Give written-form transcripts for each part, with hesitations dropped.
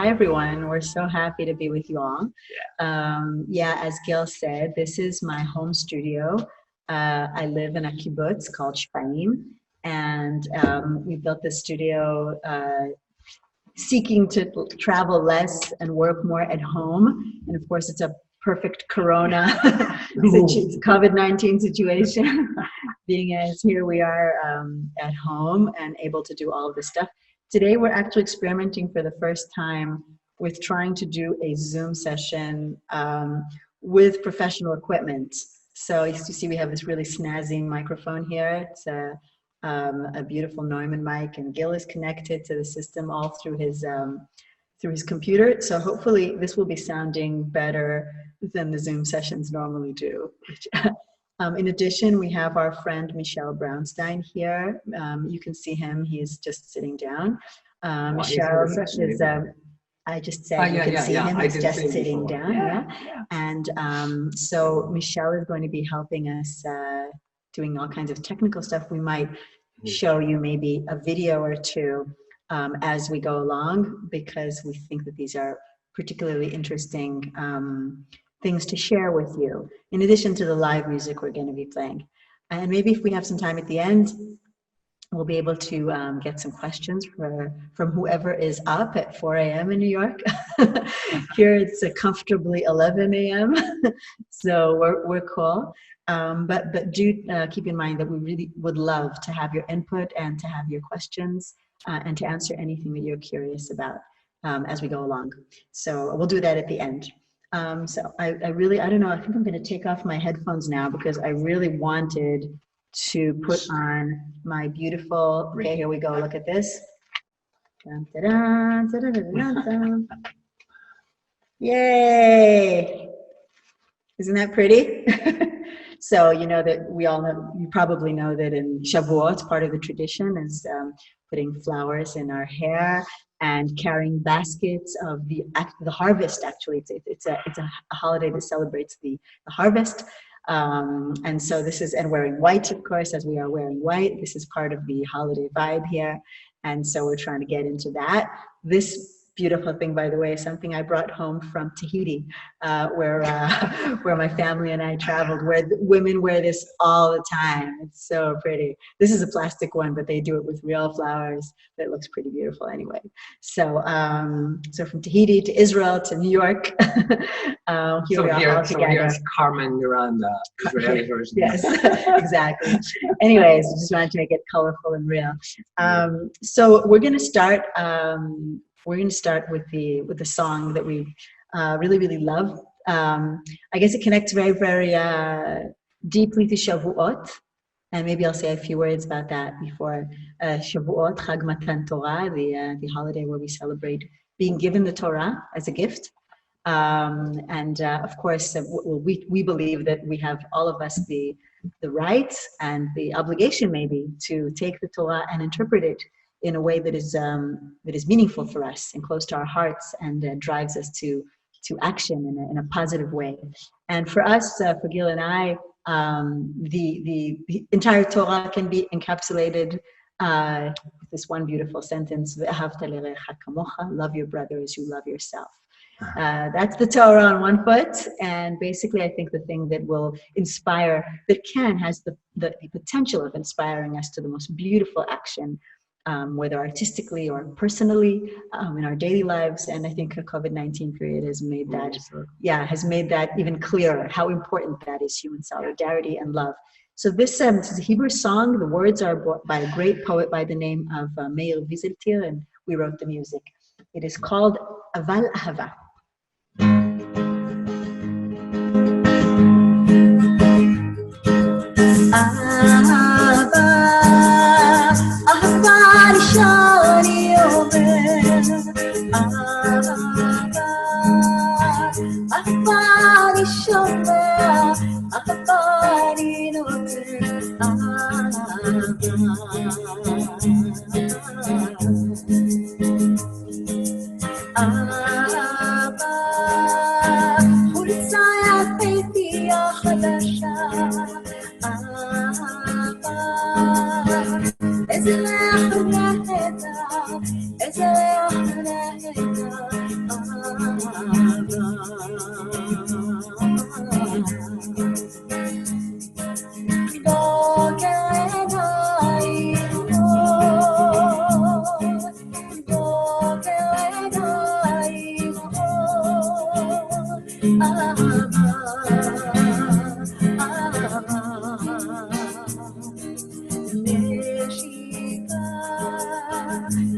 Hi, everyone. We're so happy to be with you all. As Gil said, this is my home studio. I live in a kibbutz called Shpaim, and we built this studio seeking to travel less and work more at home. And of course, it's a perfect Corona COVID-19 situation, being as here we are at home and able to do all of this stuff. Today, we're actually experimenting for the first time with trying to do a Zoom session with professional equipment. So you see we have this really snazzy microphone here. It's a beautiful Neumann mic, and Gil is connected to the system all through his computer. So hopefully this will be sounding better than the Zoom sessions normally do. In addition, we have our friend Michelle Brownstein here. You can see him, he's just sitting down. Michelle is, I just said you can see him, he's just sitting down. And so Michelle is going to be helping us doing all kinds of technical stuff. We might show you maybe a video or two as we go along, because we think that these are particularly interesting things to share with you, in addition to the live music we're going to be playing. And maybe if we have some time at the end, we'll be able to get some questions from whoever is up at 4 a.m. in New York. Here it's comfortably 11 a.m. So we're cool. But do keep in mind that we really would love to have your input and to have your questions and to answer anything that you're curious about as we go along. So we'll do that at the end. So I don't know, I think I'm going to take off my headphones now because I really wanted to put on my beautiful, okay, here we go, look at this. Dun, dun, dun, dun, dun, dun, dun. Yay! Isn't that pretty? So you know that we all know, you probably know that in Shavuot, part of the tradition is putting flowers in our hair and carrying baskets of the harvest. Actually, it's a holiday that celebrates the harvest. And so this is, and wearing white, of course, as we are wearing white. This is part of the holiday vibe here. And so we're trying to get into that. This beautiful thing, by the way, is something I brought home from Tahiti, where my family and I traveled, where the women wear this all the time. It's so pretty. This is a plastic one, but they do it with real flowers. That looks pretty beautiful anyway. So, so from Tahiti to Israel to New York, here's Carmen Miranda, Israeli version. Yes, exactly. Anyways, I just wanted to make it colorful and real. So we're going to start. We're going to start with the song that we really love. I guess it connects very deeply to Shavuot, and maybe I'll say a few words about that before Shavuot, Chag Matan Torah, the holiday where we celebrate being given the Torah as a gift. And of course, we believe that we have, all of us, the right and the obligation maybe to take the Torah and interpret it in a way that is meaningful for us and close to our hearts, and drives us to action in a positive way. And for us, for Gil and I, the entire Torah can be encapsulated with this one beautiful sentence: "Ve'ahavta l'recha kamocha," love your brother as you love yourself. That's the Torah on one foot, and basically I think the thing that will inspire, has the potential of inspiring us to the most beautiful action, whether artistically or personally, in our daily lives. And I think the COVID-19 period has made that, even clearer, how important that is, human solidarity and love. So this is a Hebrew song. The words are by a great poet by the name of Meir Wieseltier, and we wrote the music. It is called Aval Ahava.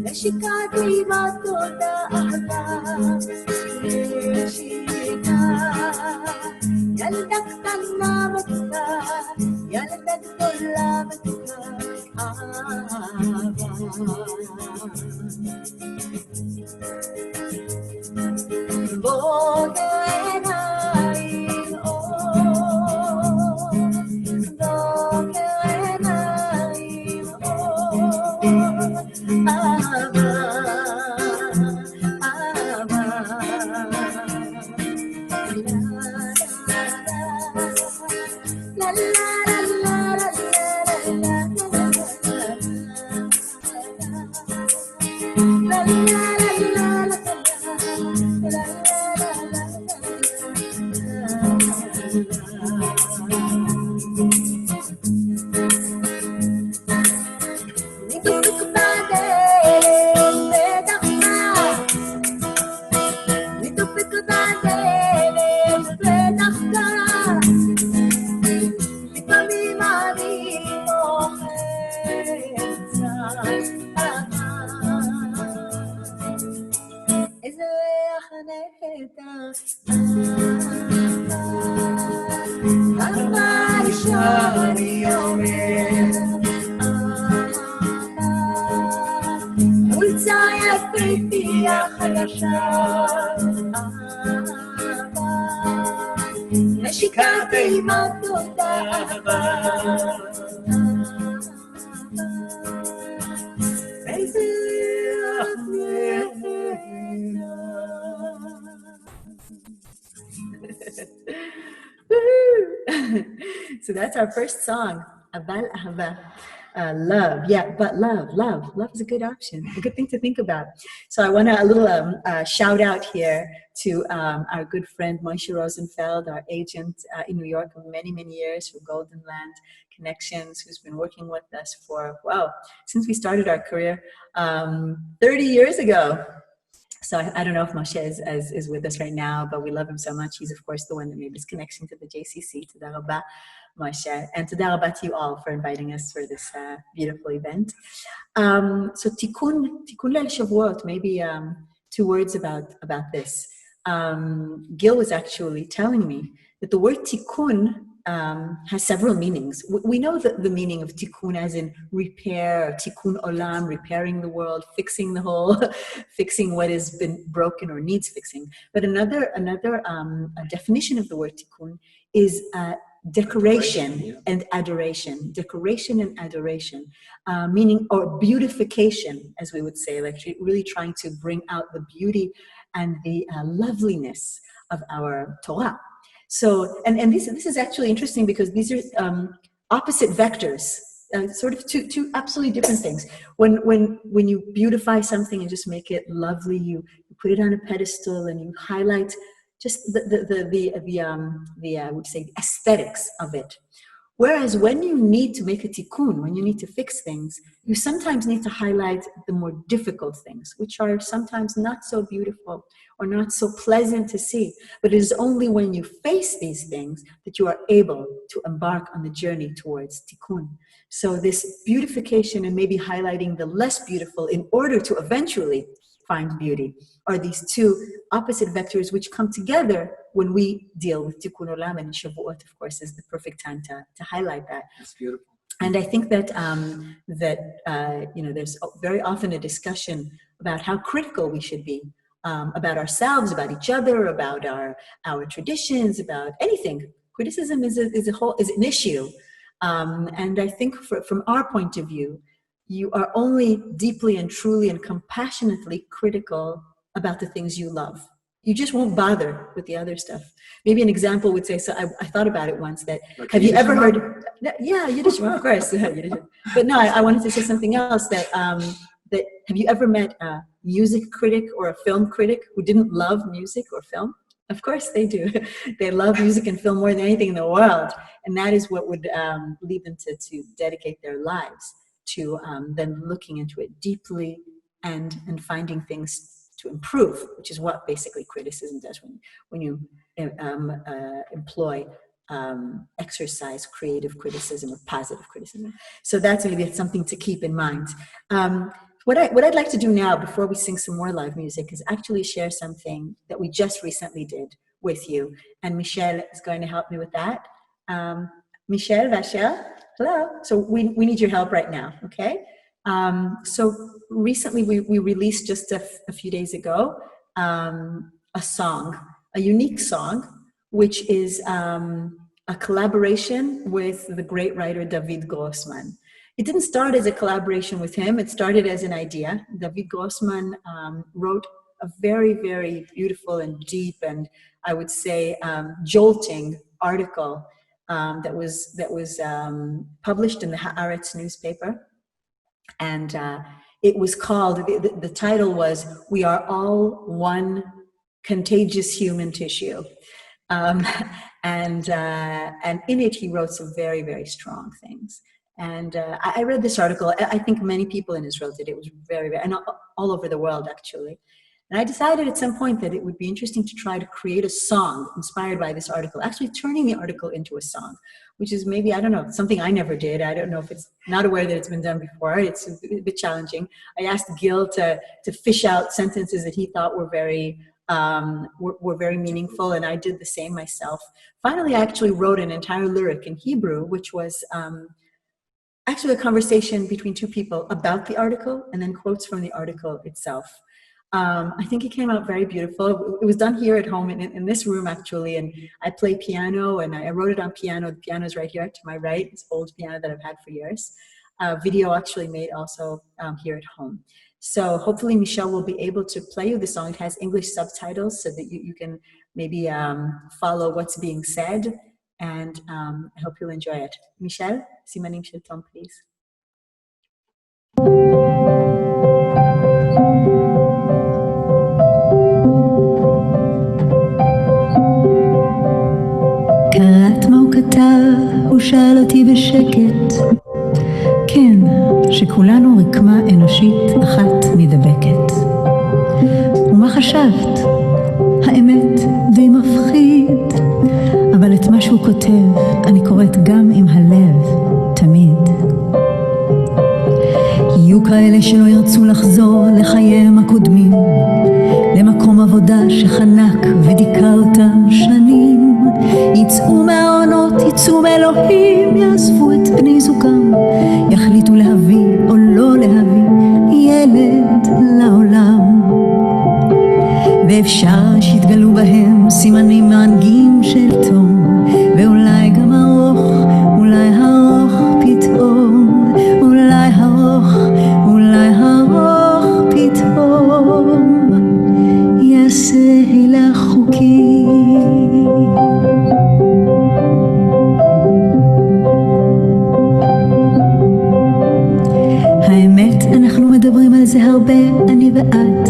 נשיקה גלימת תודה אהבה, נשיקה ילדה קטנה מתוקה, ילדה גדולה מתוקה, אהבה. בוא עיניים אור, בוא עיניים אור, אהבה, אהבה. La la la la la la la la la נשיקה גלימת תודה אהבה, איזה So that's our first song, Aval Ahava. Love, yeah, but love is a good option, a good thing to think about. So I want a little shout out here to our good friend Moshe Rosenfeld, our agent in New York of many years for Golden Land Connections, who's been working with us for, since we started our career 30 years ago. So I don't know if Moshe is with us right now, but we love him so much. He's, of course, the one that made this connection to the JCC. Toda Rabba, Moshe. And Toda Rabba to you all for inviting us for this beautiful event. So Tikkun Leil Shavuot, maybe 2 words about this. Gil was actually telling me that the word tikkun has several meanings. We know the meaning of tikkun as in repair, tikkun olam, repairing the world, fixing the whole, fixing what has been broken or needs fixing. But another definition of the word tikkun is decoration and adoration. Decoration and adoration, meaning, or beautification, as we would say, like really trying to bring out the beauty and the loveliness of our Torah. So, and this is actually interesting because these are opposite vectors, sort of two absolutely different things. When you beautify something and just make it lovely, you put it on a pedestal and you highlight just the I would say aesthetics of it. Whereas when you need to make a tikkun, when you need to fix things, you sometimes need to highlight the more difficult things, which are sometimes not so beautiful or not so pleasant to see. But it is only when you face these things that you are able to embark on the journey towards tikkun. So this beautification and maybe highlighting the less beautiful in order to eventually find beauty are these two opposite vectors which come together when we deal with Tikkun Olam, and Shavuot, of course, is the perfect time to highlight that. That's beautiful. And I think that there's very often a discussion about how critical we should be about ourselves, about each other, about our traditions, about anything. Criticism is an issue, and I think from our point of view, you are only deeply and truly and compassionately critical about the things you love. You just won't bother with the other stuff. Maybe an example would say, so I thought about it once, that like have you ever heard, yeah, Yiddish, of course. But no, I wanted to say something else, that have you ever met a music critic or a film critic who didn't love music or film? Of course they do. They love music and film more than anything in the world. And that is what would lead them to dedicate their lives to then looking into it deeply and finding things to improve, which is what basically criticism does. When you employ exercise creative criticism or positive criticism. So that's maybe something to keep in mind. What I'd like to do now, before we sing some more live music, is actually share something that we just recently did with you. And Michelle is going to help me with that. Michelle, Vachel, hello. So we need your help right now, okay? So recently we released just a few days ago a song, a unique song, which is a collaboration with the great writer David Grossman. It didn't start as a collaboration with him. It started as an idea. David Grossman wrote a very, very beautiful and deep and I would say jolting article that was published in the Haaretz newspaper. And it was called, the title was, "We Are All One Contagious Human Tissue." And in it, he wrote some very, very strong things. And I read this article. I think many people in Israel did. It was very, very, and all over the world, actually. And I decided at some point that it would be interesting to try to create a song inspired by this article, actually turning the article into a song, which is maybe, I don't know, something I never did. I don't know if it's, not aware that it's been done before. It's a bit challenging. I asked Gil to fish out sentences that he thought were very meaningful, and I did the same myself. Finally, I actually wrote an entire lyric in Hebrew, which was actually a conversation between two people about the article and then quotes from the article itself. I think it came out very beautiful. It was done here at home in this room, actually, and I play piano, and I wrote it on piano. The piano is right here to my right. It's old piano that I've had for years. Video actually made also here at home. So hopefully Michelle will be able to play you the song. It has English subtitles so that you can maybe follow what's being said, and I hope you'll enjoy it. Michelle, simanim shel tom, please. קראת מה הוא כתב, הוא שאל אותי בשקט. כן, שכולנו רקמה אנושית אחת מדבקת. ומה חשבת? האמת די מפחיד, אבל את מה שהוא כותב אני קוראת גם עם הלב, תמיד. יהיו כאלה שלא ירצו לחזור לחייהם הקודמים, למקום עבודה שחנק ודיכא אותם שנים. יצאו מהעונות, יצאו מאלוהים, יעזבו את בני זוגם, יחליטו להביא או לא להביא ילד לעולם. ואפשר שיתגלו בהם סימנים מענגים של תום, ואולי גם ארוך, אולי ארוך פתאום, אולי ארוך, אולי ארוך פתאום, יעשה הילה חוקי. האמת, אנחנו מדברים על זה הרבה, אני ואת,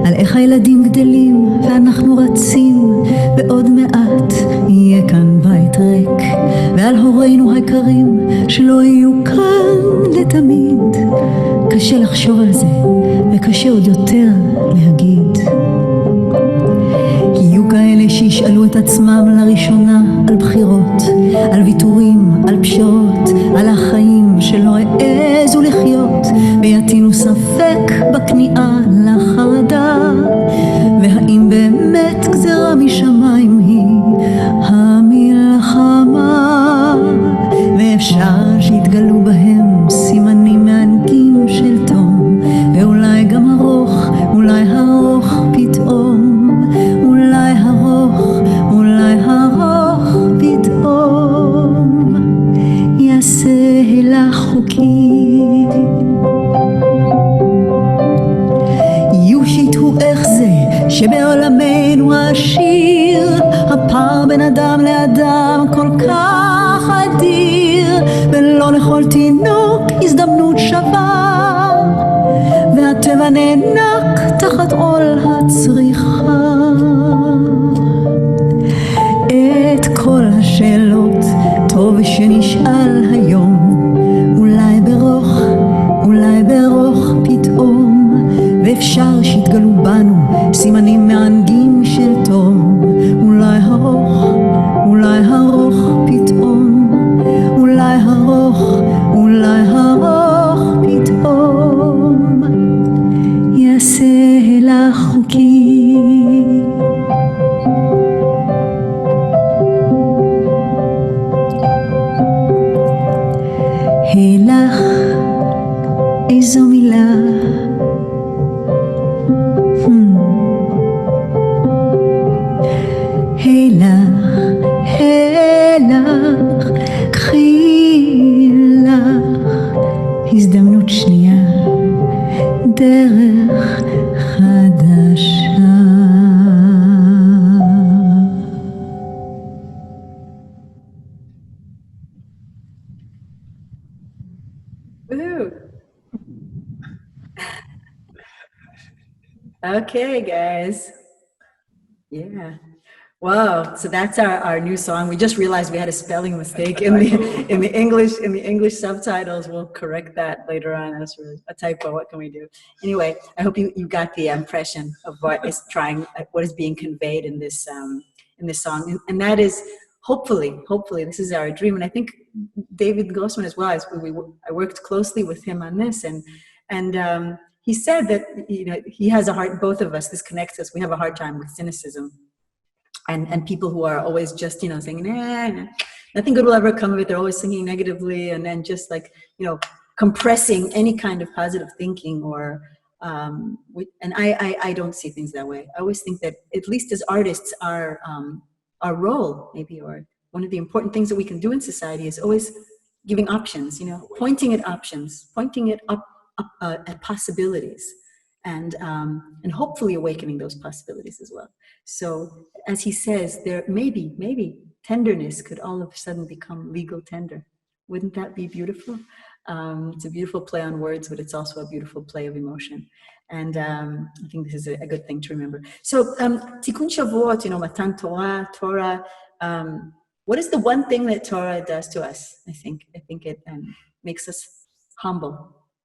על איך הילדים גדלים ואנחנו רצים, ועוד מעט יהיה כאן בית ריק, ועל הורינו היקרים שלא יהיו כאן לתמיד. קשה לחשוב על זה וקשה עוד יותר להגיד. יהיו כאלה שישאלו את עצמם לראשונה על בחירות, על ויתורים, על פשרות, על החיים שלא העזו לחיות, ויתינו ספק בכניעה לחרדה, והאם באמת גזרה משמיים היא המלחמה. ואפשר שיתגלו בהם סימנים מענגים של תום, ואולי גם ארוך, אולי ארוך פתאום, אולי ארוך, אולי ארוך פתאום, יעשה הילה חוקי. יהיו שיתהו איך זה שבעולמנו העשיר הפער בין אדם לאדם כל כך אדיר, ולא לכל תינוק הזדמנות שווה, והטבע נאנק תחת עול הצריכה. את כל השאלות טוב שנשאל היום, אולי ברוך, אולי ברוך פתאום, ואפשר שיתגלו בנו סימנים מענגים של תום, אולי אולי ארוך, אולי ארוך פתאום, אולי ארוך, אולי ארוך פתאום, יעשה לך חוקי. הלך איזו מילה, הלך, הלך, קחי לך הזדמנות שנייה, דרך חדשה. Woo. Okay, guys. Yeah. Wow. So that's our new song. We just realized we had a spelling mistake in the English subtitles. We'll correct that later on. That's really a typo. What can we do? Anyway, I hope you got the impression of what is being conveyed in this song, and that is hopefully this is our dream. And I think David Grossman as well. I worked closely with him on this, and he said that he has a heart. Both of us, this connects us. We have a hard time with cynicism. And people who are always just, saying, nah, nothing good will ever come of it. They're always thinking negatively, and then just compressing any kind of positive thinking and I don't see things that way. I always think that at least as artists, our role maybe, or one of the important things that we can do in society is always giving options, pointing at options, pointing it up at possibilities. And hopefully awakening those possibilities as well. So as he says, there maybe tenderness could all of a sudden become legal tender. Wouldn't that be beautiful? It's a beautiful play on words, but it's also a beautiful play of emotion. And I think this is a good thing to remember. So Tikkun Shavuot, Matan Torah. What is the one thing that Torah does to us? I think it makes us humble,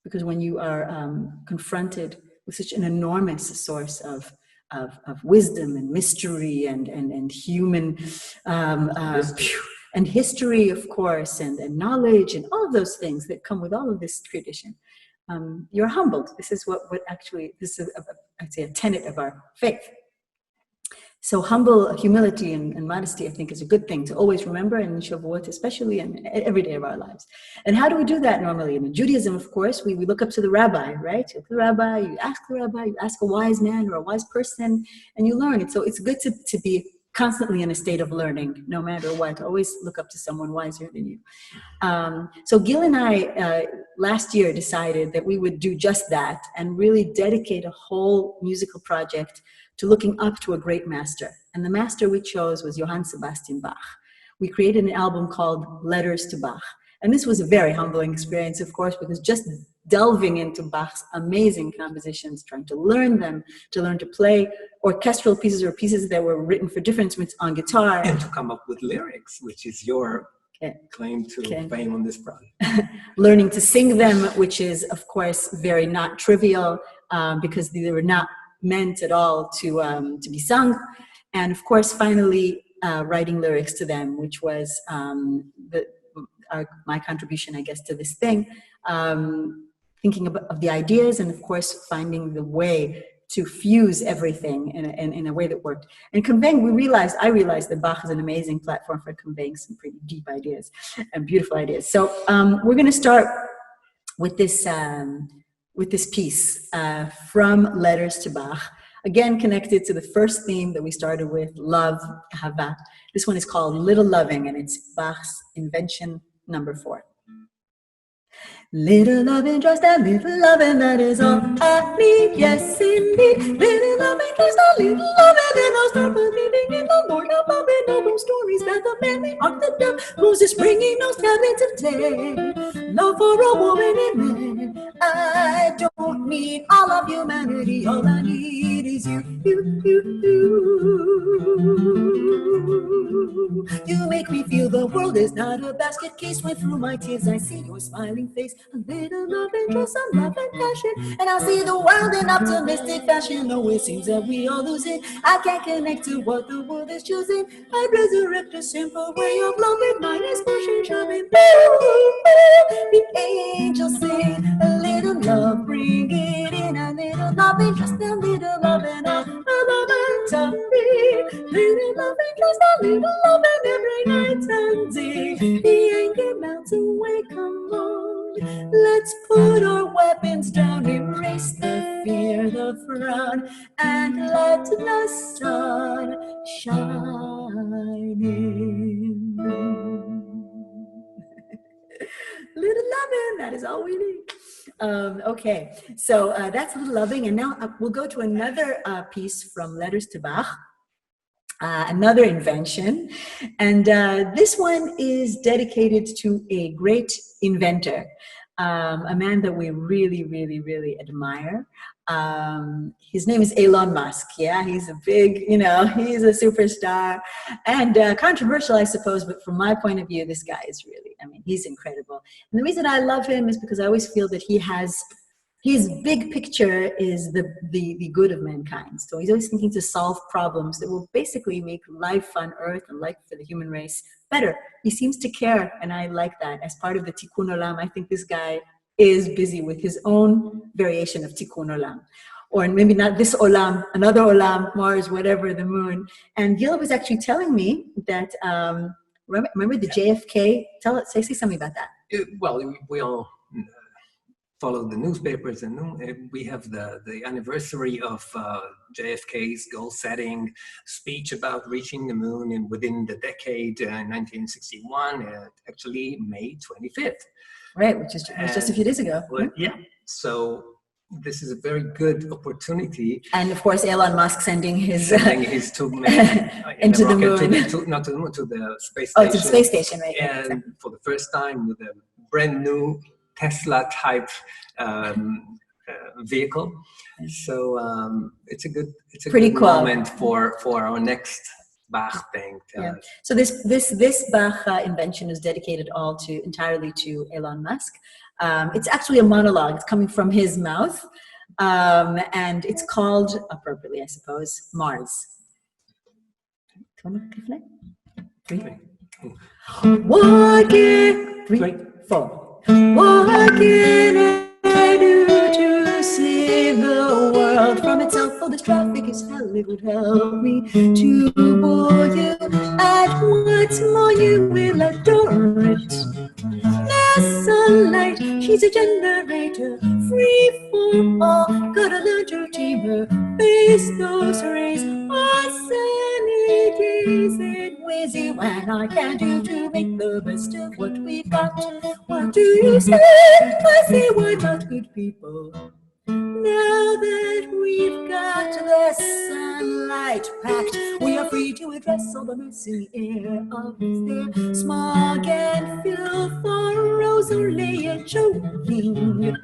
because when you are confronted with such an enormous source of wisdom and mystery and human and history, of course, and knowledge and all of those things that come with all of this tradition, you're humbled. This is what actually, this is I'd say a tenet of our faith. So humility and modesty, I think, is a good thing to always remember, in Shavuot especially, and every day of our lives. And how do we do that normally? In Judaism, of course, we look up to the rabbi, right? You look to the rabbi, you ask a wise man or a wise person, and you learn it. So it's good to be constantly in a state of learning, no matter what. Always look up to someone wiser than you. So Gil and I, last year, decided that we would do just that and really dedicate a whole musical project to looking up to a great master. And the master we chose was Johann Sebastian Bach. We created an album called Letters to Bach. And this was a very humbling experience, of course, because just delving into Bach's amazing compositions, trying to learn them, to learn to play orchestral pieces or pieces that were written for different instruments on guitar. And to come up with lyrics, which is your claim to fame on this project. Learning to sing them, which is, of course, very not trivial, because they were not meant at all to be sung. And of course, finally, writing lyrics to them, which was my contribution, I guess, to this thing. Thinking of the ideas, and of course, finding the way to fuse everything in a way that worked. And conveying, I realized that Bach is an amazing platform for conveying some pretty deep ideas and beautiful ideas. So we're going to start with this piece from Letters to Bach, again connected to the first theme that we started with, love, Ahava. This one is called Little Loving, and it's Bach's invention number 4. Little loving, just a little loving, that is all I need, yes indeed. Little loving, just a little loving, then I'll start believing in the Lord above, and all those stories that the man may ought to do. Moses bringing those tablets of day, love for a woman and man. I don't don't need all of humanity. All I need is you. You make me feel the world is not a basket case. When through my tears I see your smiling face. A little love and just some love and passion. And I'll see the world in optimistic fashion. Oh, it seems that we all lose it. I can't connect to what the world is choosing. I'd resurrect a simple way of love with minus pushing, shoving. The angels sing a little love, bring it in. A little love and just a little love and a love and tummy. Little love and just a little love and every night and day. The anger melts away, come on. Let's put our weapons down, embrace the fear, the frown, and let the sun shine in. Little loving, that is all we need. Okay, so that's Little Loving, and now we'll go to another piece from Letters to Bach. Another invention, and this one is dedicated to a great inventor, a man that we really, really, really admire. His name is Elon Musk. Yeah, he's a big, he's a superstar and controversial, I suppose, but from my point of view, this guy is really, he's incredible. And the reason I love him is because I always feel that his big picture is the good of mankind. So he's always thinking to solve problems that will basically make life on Earth and life for the human race better. He seems to care, and I like that. As part of the Tikkun Olam, I think this guy is busy with his own variation of Tikkun Olam. Or maybe not this Olam, another Olam, Mars, whatever, the moon. And Gil was actually telling me that, remember the JFK? Say something about that. Well, we all follow the newspapers, and we have the anniversary of JFK's goal-setting speech about reaching the moon and within the decade, 1961, actually May 25th. Right, which was just a few days ago. Well, yeah, so this is a very good opportunity. And of course, Elon Musk sending his two men into the moon. To the space station. Oh, to the space station, right. And for the first time with a brand new Tesla type vehicle. So it's a good Pretty good cool moment for our next Bach thing. Yeah. So this Bach invention is dedicated entirely to Elon Musk. It's actually a monologue. It's coming from his mouth, and it's called, appropriately, I suppose, Mars. 3. What can 3, 4. What can I do to save the world from itself? Oh, this traffic is hell. It would help me to bore you, and what's more, you will adore it. The sunlight, she's a generator, free for all. Gotta learn to tame her. Face those rays, obscenities it weighs you, and I can do to make the best of what we've got. What do you say? I say, why not, good people? Now that we've got the sunlight packed, we are free to address all the mess in the air of there. Smog and filth for ozone layer choking.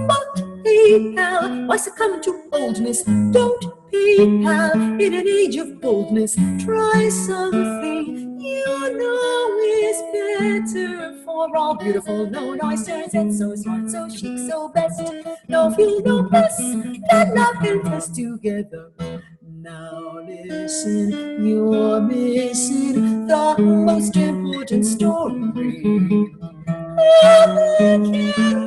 But hey pal, why succumb to oldness? Don't pay pal, in an age of boldness, try something you know is better for all. Beautiful, no noise, and so smart, so chic, so best. No fuel, no mess, that love can test together. Now listen, you're missing the most important story. How can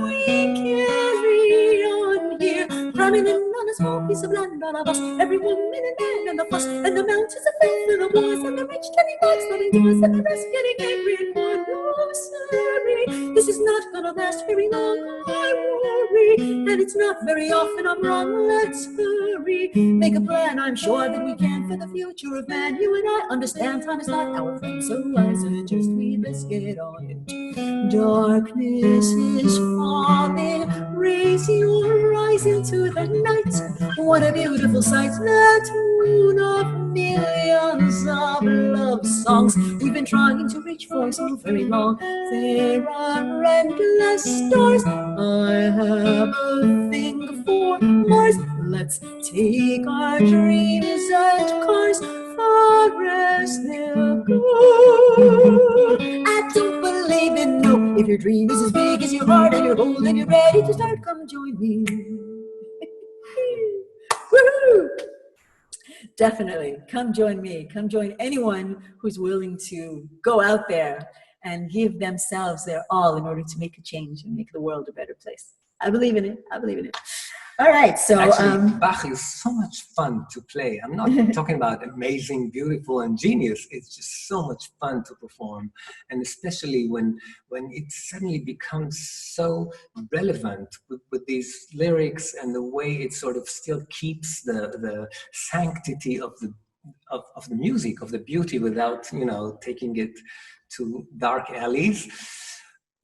we carry on here? Cramming in on a small piece of land, all of us, every woman and man, and the fuss, and the mountains of faith, and the wars, and the rich teddy bugs, loving to us, and the rest getting angry and more. No, sorry, this is not gonna last very long, I worry, and it's not very often I'm wrong. Let's hurry, make a plan, I'm sure that we can, for the future of man. You and I understand time is not our friend, so I suggest we best get on it. Darkness is falling, raise your eyes into the night. What a beautiful sight, that moon of millions of love songs we've been trying to reach for so very long. There are endless stars. I have a thing for Mars. Let's take our dreams and cars far as they'll go. I don't believe in no. If your dream is as big as your heart and you're bold and you're ready to start, come join me. Woo! Definitely. Come join me. Come join anyone who's willing to go out there and give themselves their all in order to make a change and make the world a better place. I believe in it. I believe in it. All right, so actually, Bach is so much fun to play. I'm not talking about amazing, beautiful, and genius. It's just so much fun to perform, and especially when it suddenly becomes so relevant with these lyrics and the way it sort of still keeps the sanctity of the music, of the beauty, without taking it to dark alleys.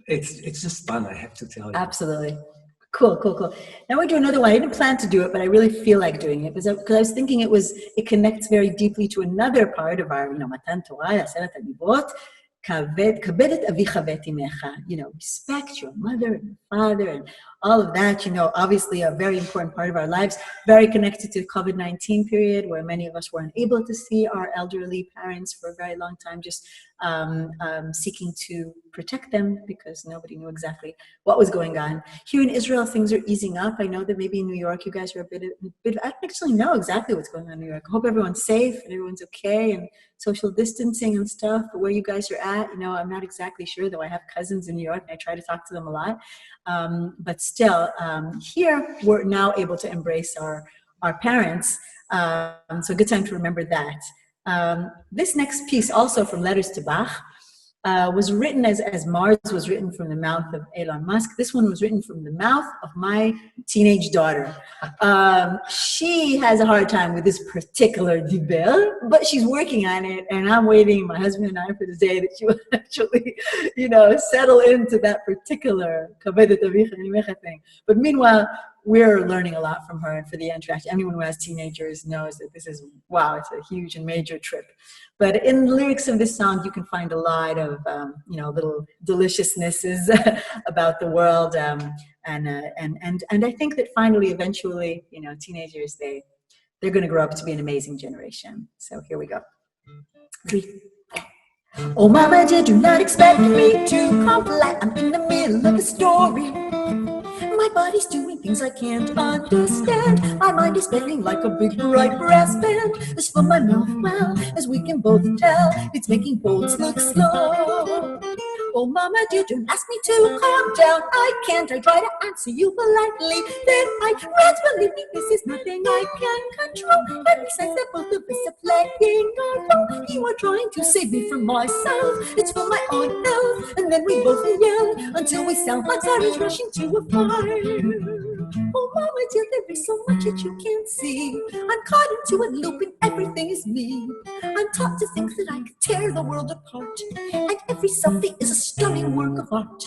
It's just fun, I have to tell you. Absolutely. Cool. Now we do another one. I didn't plan to do it, but I really feel like doing it because I was thinking it connects very deeply to another part of our, Matan Torah, Aseret HaDibrot, Kabed et avicha v'et imecha. Respect your mother and father and all of that. Obviously a very important part of our lives, very connected to the COVID-19 period where many of us were unable to see our elderly parents for a very long time, just seeking to protect them because nobody knew exactly what was going on. Here in Israel, things are easing up. I know that maybe in New York, you guys are a bit. I don't actually know exactly what's going on in New York. I hope everyone's safe and everyone's okay and social distancing and stuff. But where you guys are at, I'm not exactly sure, though I have cousins in New York and I try to talk to them a lot. But still, here we're now able to embrace our parents. So a good time to remember that. This next piece, also from Letters to Bach, was written as Mars was written from the mouth of Elon Musk. This one was written from the mouth of my teenage daughter. She has a hard time with this particular diber, but she's working on it, and I'm waiting, my husband and I, for the day that she will actually, settle into that particular kavedet avicha nimecha thing. But meanwhile, we're learning a lot from her, and for the interaction, anyone who has teenagers knows that this is, wow, it's a huge and major trip. But in the lyrics of this song, you can find a lot of, little deliciousnesses about the world. And I think that finally, eventually, teenagers, they're going to grow up to be an amazing generation. So here we go. 3. Oh, Mama, did you not expect me to come flat? I'm in the middle of a story. My body's doing things I can't understand. My mind is spinning like a big bright brass band. As for my mouth, well, as we can both tell, it's making bolts look slow. Oh, Mama, dear, don't ask me to calm down. I can't. I try to answer you politely. Then I rant, believe me, this is nothing I can control. And besides that, both of us are playing our role. You are trying to save me from myself. It's for my own health. And then we both yell until we sound like sirens rushing to a fire. Oh, Mama, dear, there is so much that you can't see. I'm caught into a loop and everything is me. I'm taught to think that I could tear the world apart, and every selfie is a stunning work of art.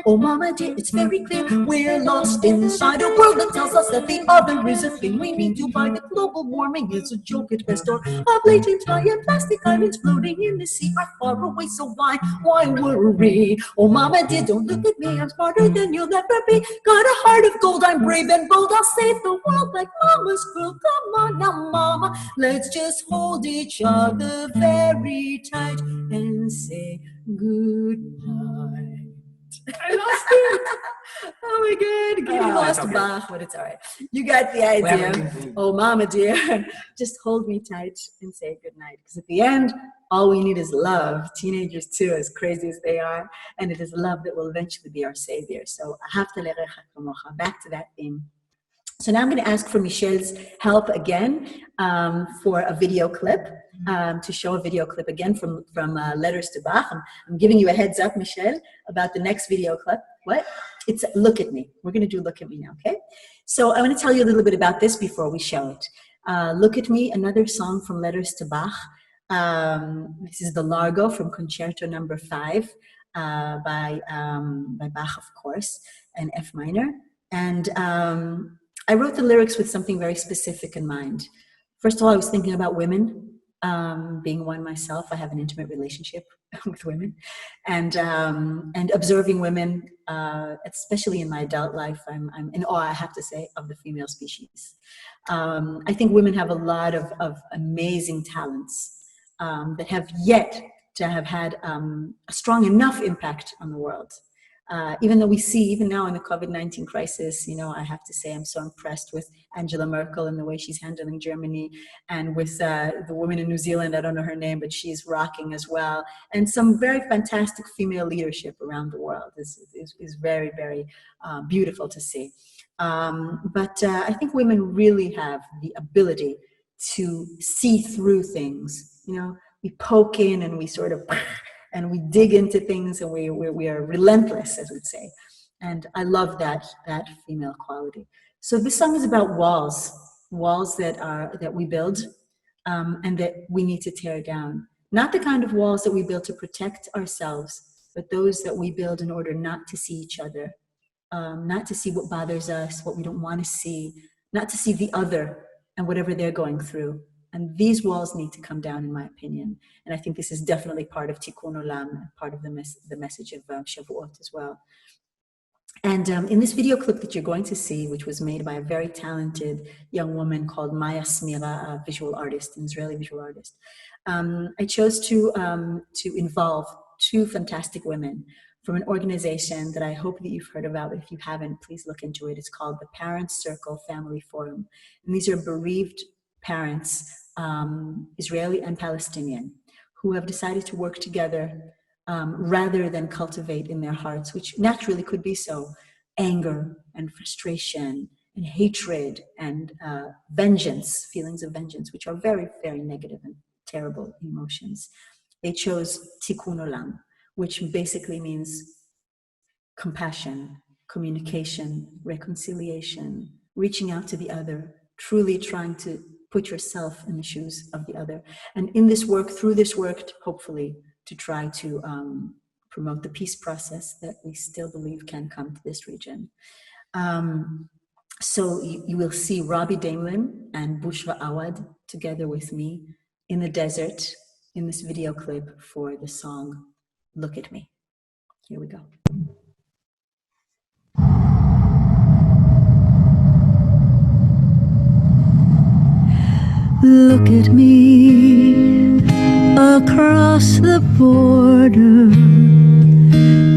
Oh, Mama, dear, it's very clear we're lost inside a world that tells us that the other is a thing we need to buy. The global warming is a joke at best, or a blatant lie, and plastic islands floating in the sea are far away, so why worry? Oh, Mama, dear, don't look at me, I'm smarter than you'll ever be. Got a heart of gold, I'm brave and bold, I'll save the world like Mama's girl. Come on now, Mama, let's just hold each other very tight and say good night. I lost it. Oh my God, Katie lost okay. Bach, but it's all right. You got the idea. Oh, Mama, dear, just hold me tight and say good night. Because at the end, all we need is love. Teenagers too, as crazy as they are, and it is love that will eventually be our savior. So, back to that theme. So now I'm going to ask for Michelle's help again for a video clip, to show a video clip again from Letters to Bach. I'm giving you a heads up, Michelle, about the next video clip. What? It's Look at Me. We're going to do Look at Me now, okay? So I want to tell you a little bit about this before we show it. Look at Me, another song from Letters to Bach. This is the Largo from Concerto number 5. by Bach, of course, and F minor. And I wrote the lyrics with something very specific in mind. First of all, I was thinking about women. Being one myself, I have an intimate relationship with women, and observing women, especially in my adult life, I'm in awe, I have to say, of the female species. I think women have a lot of amazing talents that have yet to have had a strong enough impact on the world. Even though we see, even now in the COVID-19 crisis, I have to say I'm so impressed with Angela Merkel and the way she's handling Germany, and with the woman in New Zealand, I don't know her name, but she's rocking as well. And some very fantastic female leadership around the world is very, very beautiful to see. But I think women really have the ability to see through things. We poke in and we sort of... and we dig into things, and we are relentless, as we'd say. And I love that female quality. So this song is about walls that we build and that we need to tear down. Not the kind of walls that we build to protect ourselves, but those that we build in order not to see each other, not to see what bothers us, what we don't want to see, not to see the other and whatever they're going through. And these walls need to come down, in my opinion. And I think this is definitely part of Tikkun Olam, part of the message of Shavuot as well. And in this video clip that you're going to see, which was made by a very talented young woman called Maya Smira, a visual artist, an Israeli visual artist, I chose to involve two fantastic women from an organization that I hope that you've heard about. But if you haven't, please look into it. It's called the Parents Circle Family Forum. And these are bereaved parents, Israeli and Palestinian, who have decided to work together rather than cultivate in their hearts, which naturally could be so, anger and frustration and hatred and vengeance, feelings of vengeance, which are very, very negative and terrible emotions. They chose Tikkun Olam, which basically means compassion, communication, reconciliation, reaching out to the other, truly trying to put yourself in the shoes of the other. And in this work, through this work, hopefully to try to promote the peace process that we still believe can come to this region. So you will see Robbie Damelin and Bushra Awad together with me in the desert in this video clip for the song, Look at Me. Here we go. Look at me across the border,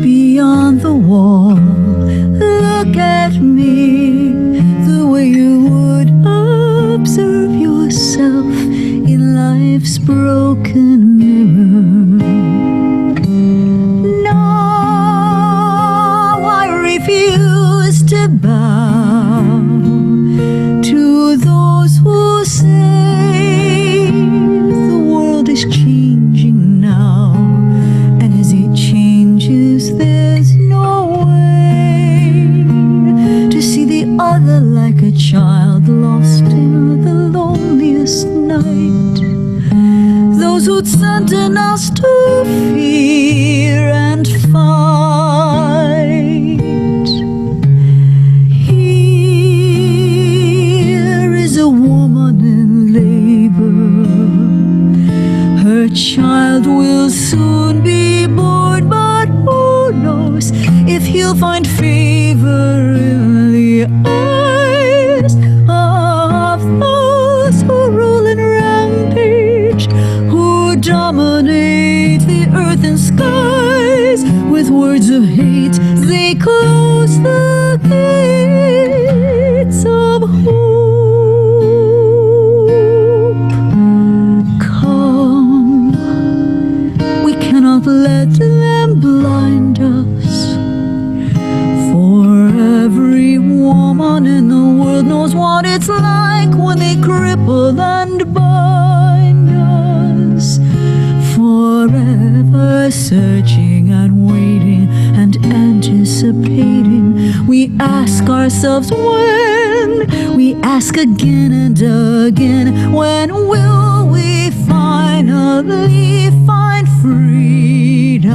beyond the wall. Look at me the way you would observe yourself in life's broken mirror. No, I refuse to bow to those who say the world is changing now, and as it changes there's no way to see the other like a child lost in the loneliest night. Those who'd sentence us to fear and fight. Here is a woman in labor. Her child will soon be born, but who knows if he'll find favor in the eyes of those who rule and rampage, who dominate the earth and skies. With words of hate they close the gates of hope. Come, we cannot let them blind us, for every woman in the world knows what it's like when they cripple and bind us. Forever searching and waiting and anticipating, we ask ourselves when, we ask again and again, when will we finally find freedom?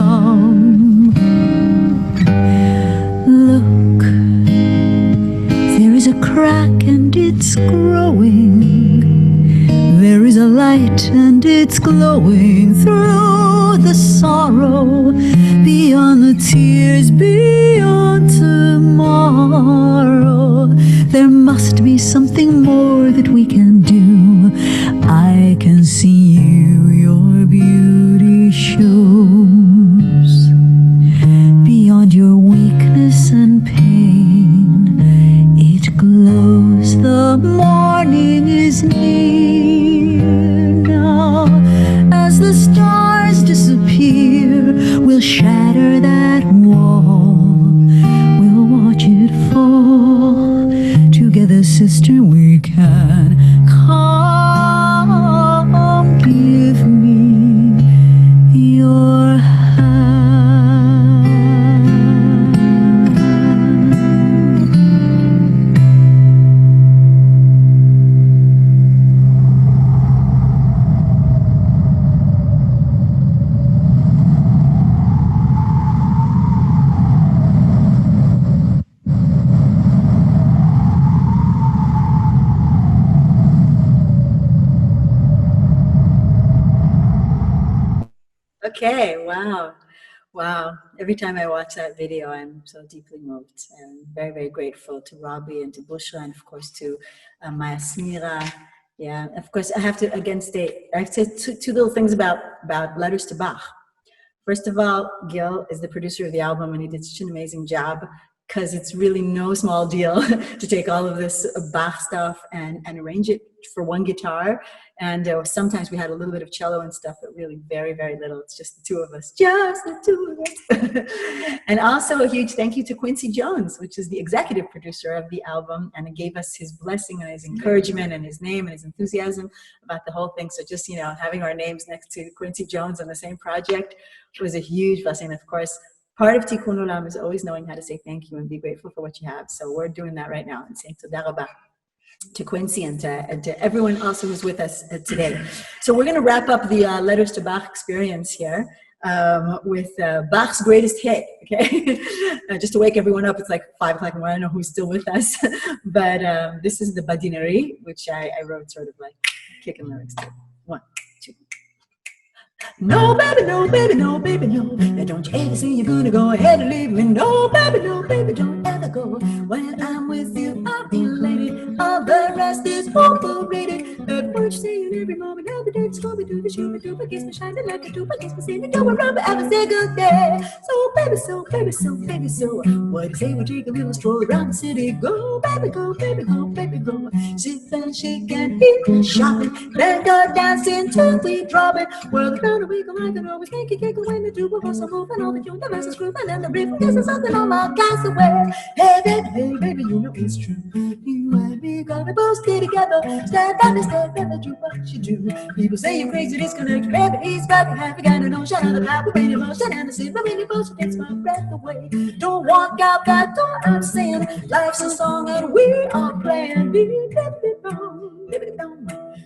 the sorrow, beyond the tears, beyond tomorrow. There must be something more that we can do. I can see you, your beauty shows. Beyond your weakness and pain, it glows. The morning is near now. As the stars disappear, we'll shatter that wall. We'll watch it fall. Together, sister, we can. Come, give me your Okay, wow. Wow. Every time I watch that video, I'm so deeply moved and very, very grateful to Robbie and to Bushra and, of course, to Maya Smira. Yeah, of course, I have to again state, I have to say two little things about Letters to Bach. First of all, Gil is the producer of the album and he did such an amazing job because it's really no small deal to take all of this Bach stuff and arrange it for one guitar. And sometimes we had a little bit of cello and stuff, but really very, very little. It's just the two of us, just the two of us. And also a huge thank you to Quincy Jones, which is the executive producer of the album, and it gave us his blessing and his encouragement and his name and his enthusiasm about the whole thing. So just, you know, having our names next to Quincy Jones on the same project was a huge blessing. Of course, part of Tikkun Olam is always knowing how to say thank you and be grateful for what you have. So we're doing that right now and saying Toda Rabah to Quincy and to everyone else who's with us today. So we're going to wrap up the Letters to Bach experience here with Bach's greatest hit, okay? Just to wake everyone up, it's like 5 o'clock and I don't know who's still with us. But this is the Badinari, which I wrote sort of like kicking lyrics to. 1, 2. No, baby, no, baby, no, baby, no. And don't you ever say you're gonna go ahead and leave me. No, baby, don't ever go. When I'm with you, I'm elated. All the rest is overrated. That what you say in every moment, every day, Scooby Doo, the Shooby Doo, gets me shining like a doop, gets me singing, don't remember ever say good day. So, baby, so, baby, so, baby, so. What do you say we take a little stroll around the city? Go, baby, go, baby, go, baby, go. Sit and shake and eat, shopping, then go dancing till we drop it. Well, the we go like an always make it when the do was so moving all the tune, the masses grooving and the rhythm is something on my gas away. Hey baby, you know it's true. You and me gonna both stay together. Stand by the step and do what you do. People say you're crazy, disconnect, baby, he's back. Happy got an ocean and the clap of any emotion and the sin from any emotion takes my breath away. Don't walk out that door, I'm saying life's a song and we are playing.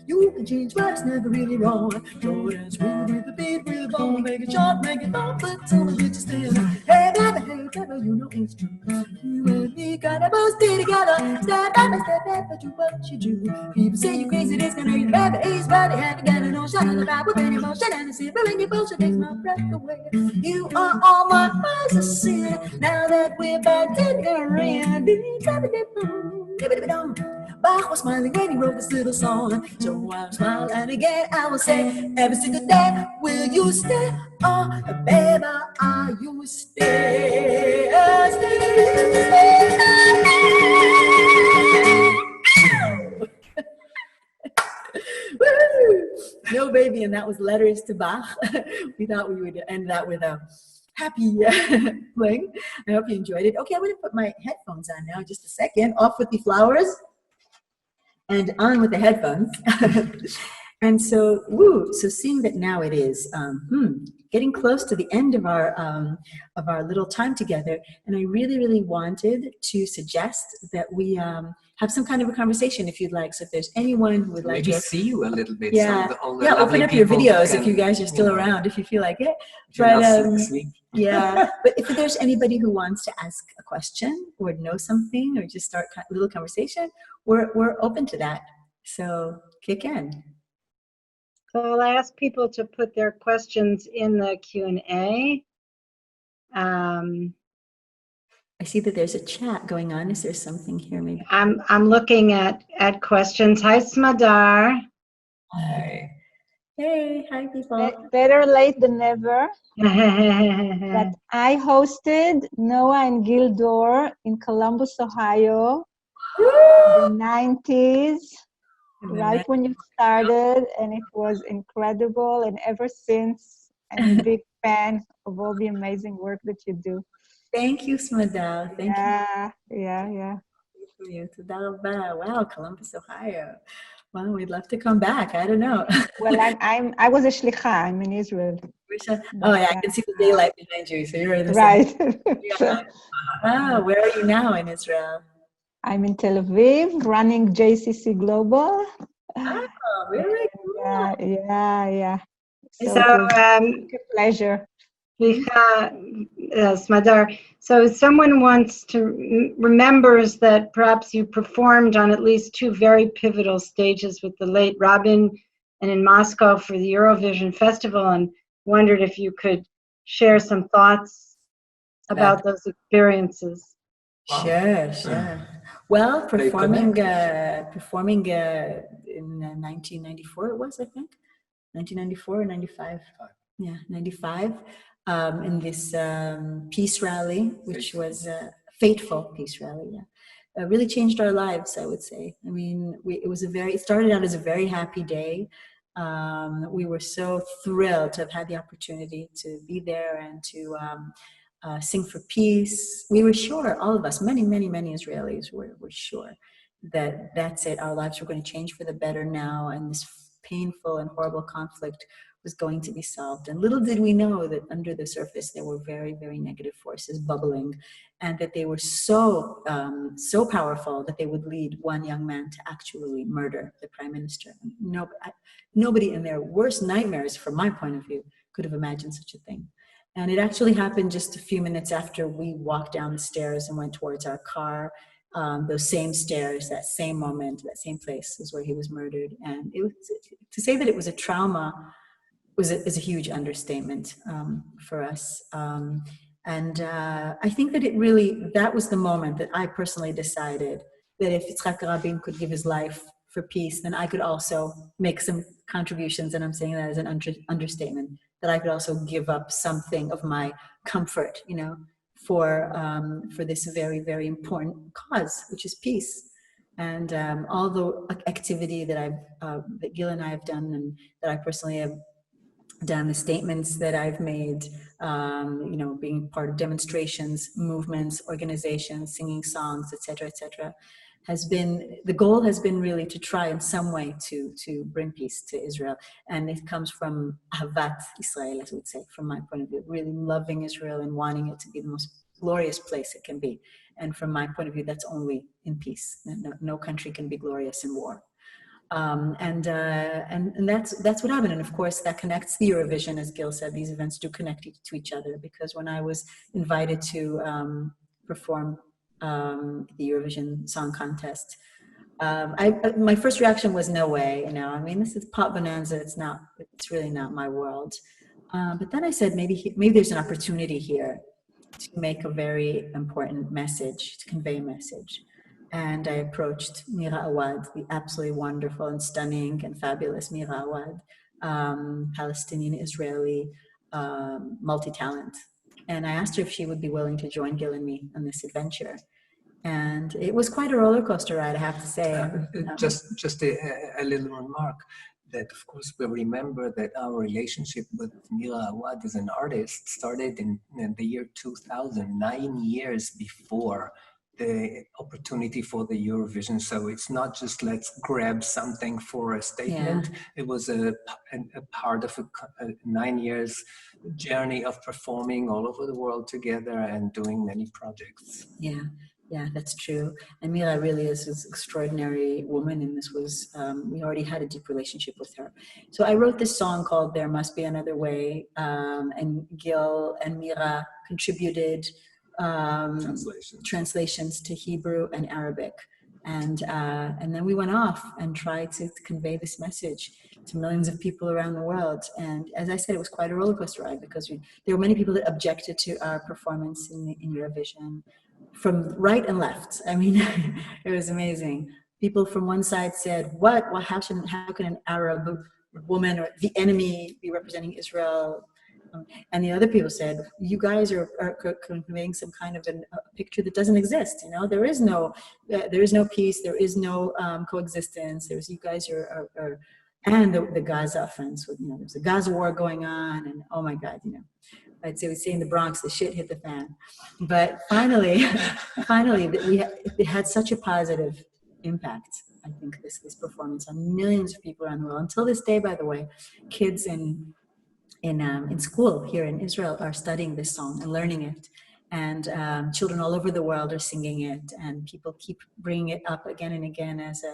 You can change what's never really wrong. Short and sweet with the beat, with the bone, make it short, make it long, but tell me that you stand. Hey baby, you know it's true. You and me gotta both stay together. Stand by my step, but do what you do. People say you crazy, disconnect, baby, he's body, happy, got an ocean and the vibe with any emotion and the silver in your bullshit takes my breath away. You are all my eyes of sin. Now that we're back in the ring, Bach was smiling when he wrote this little song. So I'll smile and again I will say, every single day, will you stay? Oh, baby, are you stay? No, baby, and that was Letters to Bach. We thought we would end that with a happy fling. I hope you enjoyed it. Okay, I'm going to put my headphones on now, just a second. Off with the flowers and on with the headphones. And so, so seeing that now it is getting close to the end of our little time together, and I really, really wanted to suggest that we have some kind of a conversation, if you'd like. So if there's anyone who would like maybe to see you a little bit. Yeah, all the open up your videos if you guys are still you know, around, if you feel like it. But Yeah, but if there's anybody who wants to ask a question or know something or just start a little conversation, we're open to that. So kick in. So I'll ask people to put their questions in the Q&A. I see that there's a chat going on. Is there something here maybe? I'm looking at questions. Hi, Smadar. Hi. Hey, hi people. Better late than never. That I hosted Noah and Gildor in Columbus, Ohio, in the 90s, right when you started, and it was incredible. And ever since, I'm a big fan of all the amazing work that you do. Thank you, Smadal. Thank you. Yeah. For you. Toda rabba. Wow, Columbus, Ohio. Well, we'd love to come back. I don't know. Well, I was a shlicha. I'm in Israel. Oh yeah, I can see the daylight behind you. So you're in the right. Wow, where are you now in Israel? I'm in Tel Aviv, running JCC Global. Oh, really? Cool. Yeah. So it was a pleasure. Smadar. So someone wants to remembers that perhaps you performed on at least two very pivotal stages with the late Rabin and in Moscow for the Eurovision Festival, and wondered if you could share some thoughts about those experiences. Sure. Well, performing in 1994 it was, I think, 1994 or 95. Yeah, 95. In this peace rally, which was a fateful peace rally. Yeah, really changed our lives, I would say. I mean, it started out as a very happy day. We were so thrilled to have had the opportunity to be there and to sing for peace. We were sure, all of us, many Israelis were sure that that's it. Our lives were going to change for the better now, and this painful and horrible conflict was going to be solved. And little did we know that under the surface there were very negative forces bubbling, and that they were so powerful that they would lead one young man to actually murder the prime minister. Nobody in their worst nightmares, from my point of view, could have imagined such a thing. And it actually happened just a few minutes after we walked down the stairs and went towards our car. Those same stairs, that same moment, that same place is where he was murdered. And it was, to say that it was a trauma is a huge understatement for us. And I think that that was the moment that I personally decided that if Yitzhak Rabin could give his life for peace, then I could also make some contributions, and I'm saying that as an understatement, that I could also give up something of my comfort, for this very important cause, which is peace. And all the activity that that Gil and I have done, and that I personally have done, the statements that I've made, being part of demonstrations, movements, organizations, singing songs, etc., the goal has been really to try in some way to bring peace to Israel. And it comes from Ahavat Israel, as I would say, from my point of view, really loving Israel and wanting it to be the most glorious place it can be. And from my point of view, that's only in peace. No country can be glorious in war. And that's what happened. And of course, that connects the Eurovision, as Gil said. These events do connect to each other, because when I was invited to perform the Eurovision Song Contest, my first reaction was no way. I mean, this is pop bonanza. It's really not my world. But then I said, maybe there's an opportunity here to make a very important message, to convey a message. And I approached Mira Awad, the absolutely wonderful and stunning and fabulous Mira Awad, Palestinian-Israeli multi-talent. And I asked her if she would be willing to join Gil and me on this adventure. And it was quite a roller coaster ride, I have to say. Just a little remark, that of course we remember that our relationship with Mira Awad as an artist started in the year 2000, 9 years before the opportunity for the Eurovision. So it's not just let's grab something for a statement. Yeah. It was a part of a 9 years journey of performing all over the world together and doing many projects. Yeah, that's true. And Mira really is an extraordinary woman, and this was, we already had a deep relationship with her. So I wrote this song called There Must Be Another Way, and Gil and Mira contributed translations to Hebrew and Arabic. And then we went off and tried to convey this message to millions of people around the world. And as I said, it was quite a roller coaster ride because there were many people that objected to our performance in Eurovision from right and left. I mean, it was amazing. People from one side said, what? Well, how can an Arab woman or the enemy be representing Israel? And the other people said, you guys are conveying some kind of a picture that doesn't exist. You know, there is no peace, there is no coexistence. You guys are and the Gaza offense, you know, there's a Gaza war going on, and oh my God, you know, I'd say we say in the Bronx, the shit hit the fan. But finally, it had such a positive impact. I think this performance on millions of people around the world. Until this day, by the way, kids in school here in Israel are studying this song and learning it. And children all over the world are singing it, and people keep bringing it up again and again as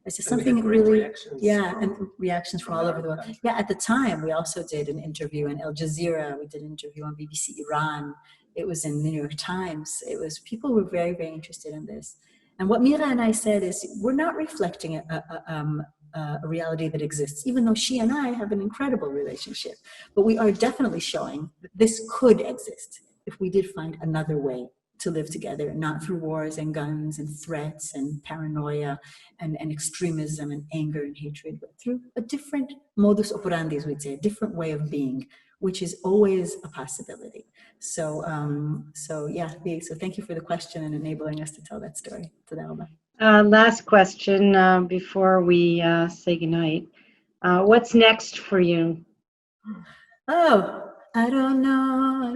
something really, and reactions from all over the world. Yeah, at the time, we also did an interview on Al Jazeera. We did an interview on BBC Iran. It was in the New York Times. People were very, very interested in this. And what Mira and I said is, we're not reflecting a reality that exists, even though she and I have an incredible relationship. But we are definitely showing that this could exist if we did find another way to live together, not through wars and guns and threats and paranoia and extremism and anger and hatred, but through a different modus operandi, as we'd say, a different way of being, which is always a possibility. So thank you for the question and enabling us to tell that story. Last question before we say goodnight. What's next for you? Oh, I don't know.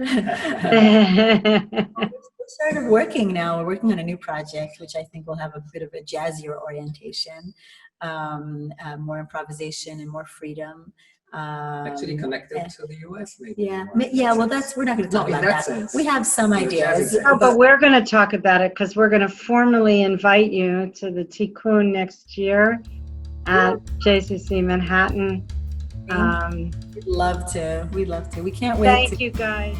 We're sort of working now. We're working on a new project, which I think will have a bit of a jazzier orientation, more improvisation and more freedom. Actually connected to the US, maybe. Yeah. Well, we're not going to talk about that. Sense. We have some ideas. But we're going to talk about it because we're going to formally invite you to the Tikkun next year at JCC Manhattan. We'd love to. We can't wait. Thank you, guys.